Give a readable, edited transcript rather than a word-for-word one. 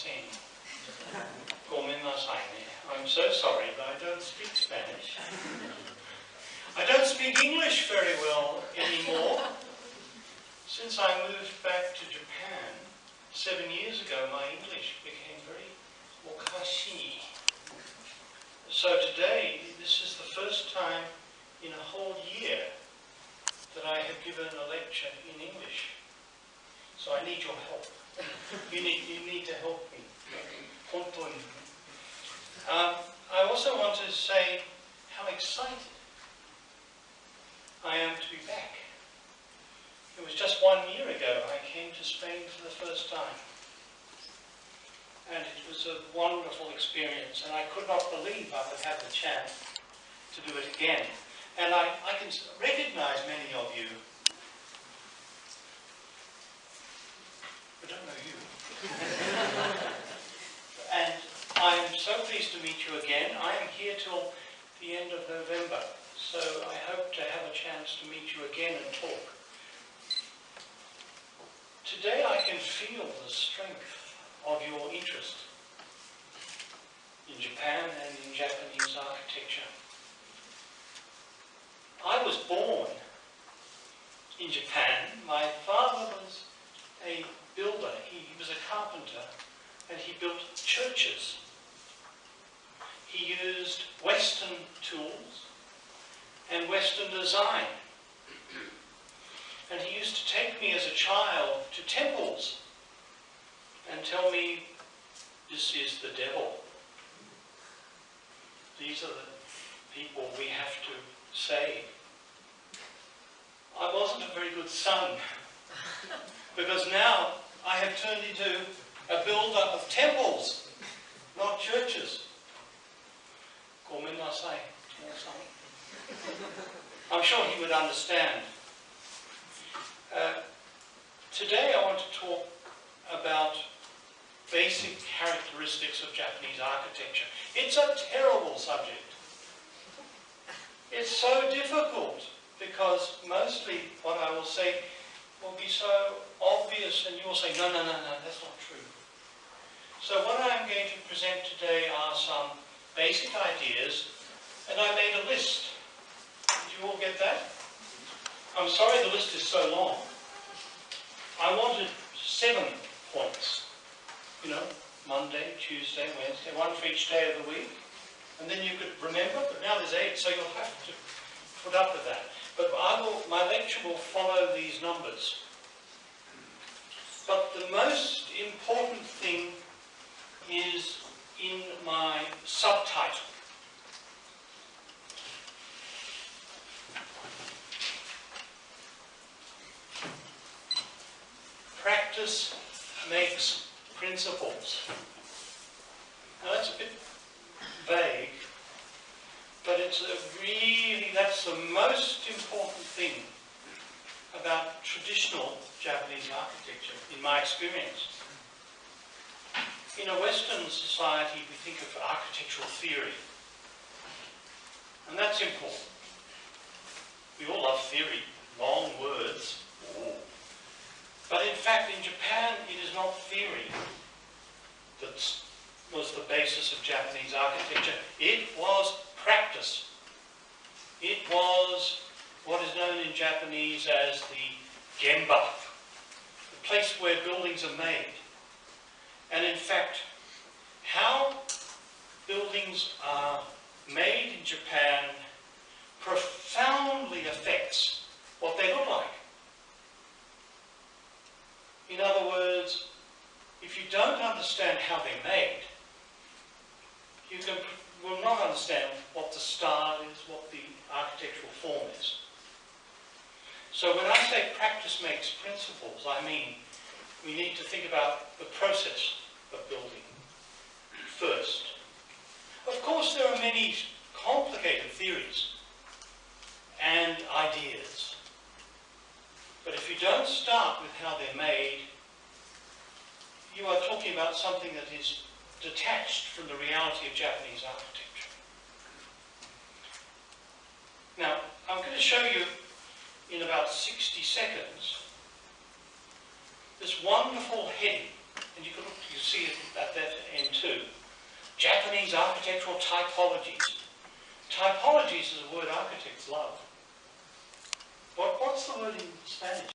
sumimasen. Gomenasai. I'm so sorry, but I don't speak Spanish. I don't speak English very well anymore. Since I moved back to Japan 7 years ago, my English became very okashi. So today, this is the first time in a whole year that I have given a lecture in English. So I need your help. You need to help me. I also want to say how excited I am to be back. It was just 1 year ago I came to Spain for the first time. And it was a wonderful experience, and I could not believe I would have the chance to do it again. And I can recognize many of you. I don't know you. And I am so pleased to meet you again. I am here till the end of November, so I hope to have a chance to meet you again and talk. Today I can feel the strength of your interest in Japan and in Japanese architecture. I was born in Japan. My father was a builder. He was a carpenter, and he built churches. He used Western tools and Western design. And he used to take me as a child to temples and tell me, this is the devil. These are the people we have to save. I wasn't a very good son, because now I have turned into a builder of temples, not churches. Gomenasai. I'm sure he would understand. Today I want to talk about basic characteristics of Japanese architecture. It's a terrible subject. It's so difficult because mostly what I will say will be so obvious and you will say, no, that's not true. So what I'm going to present today are some basic ideas, and I made a list. Did you all get that? I'm sorry the list is so long. I wanted 7 points. You know, Monday, Tuesday, Wednesday, one for each day of the week. And then you could remember, but now there's 8, so you'll have to put up with that. But my lecture will follow these numbers. But the most important thing is in my subtitle. Practice makes principles. Now that's a bit vague, but that's the most important thing about traditional Japanese architecture, in my experience. In a Western society, we think of architectural theory, and that's important. We all love theory, long words. But in fact, in Japan, it is not theory that was the basis of Japanese architecture. It was practice. It was what is known in Japanese as the gemba, the place where buildings are made. And in fact, how buildings are made in Japan profoundly affects what they look like. In other words, if you don't understand how they're made, you will not understand what the style is, what the architectural form is. So when I say practice makes principles, I mean we need to think about the process of building first. Of course, there are many complicated theories and ideas. But if you don't start with how they're made, you are talking about something that is detached from the reality of Japanese architecture. Now, I'm going to show you in about 60 seconds this wonderful heading And you can look, you see it at that end too. Japanese architectural typologies. Typologies is a word architects love. What's the word in Spanish?